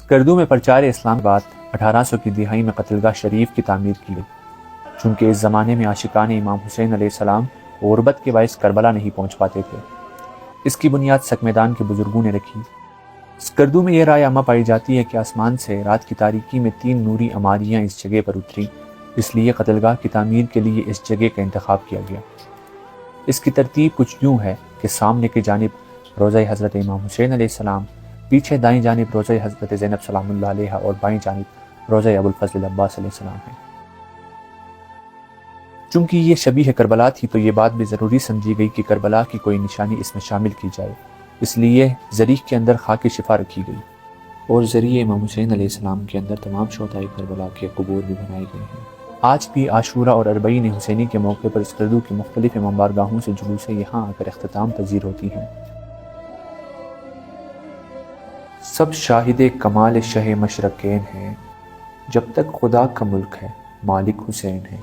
اسکردو میں پرچار اسلام کے بعد 1800 کی دہائی میں قتل گاہ شریف کی تعمیر کی گئی، چونکہ اس زمانے میں عاشقان امام حسین علیہ السلام غربت کے باعث کربلا نہیں پہنچ پاتے تھے۔ اس کی بنیاد سکمیدان کے بزرگوں نے رکھی۔ اسکردو میں یہ رائے عامہ پائی جاتی ہے کہ آسمان سے رات کی تاریکی میں 3 نوری عماریاں اس جگہ پر اتری، اس لیے قتل گاہ کی تعمیر کے لیے اس جگہ کا انتخاب کیا گیا۔ اس کی ترتیب کچھ یوں ہے کہ سامنے کی جانب روضہ حضرت امام حسین علیہ السلام، پیچھے دائیں جانب روضہ حضرت زینب سلام اللہ علیہا اور بائیں جانب روضہ ابوالفضل عباس علیہ السلام ہے۔ چونکہ یہ شبیہ کربلا تھی تو یہ بات بھی ضروری سمجھی گئی کہ کربلا کی کوئی نشانی اس میں شامل کی جائے، اس لیے ذریح کے اندر خاک شفا رکھی گئی اور ذریعہ امام حسین علیہ السلام کے اندر تمام شہدائے کربلا کے قبور بھی بنائے گئے ہیں۔ آج بھی عاشورہ اور اربعین حسینی کے موقع پر اسکردو کی مختلف امام بارگاہوں سے جلوسیں یہاں آ کر اختتام پذیر ہوتی ہیں۔ سب شاہد کمال شہ مشرقین ہیں، جب تک خدا کا ملک ہے مالک حسین ہے۔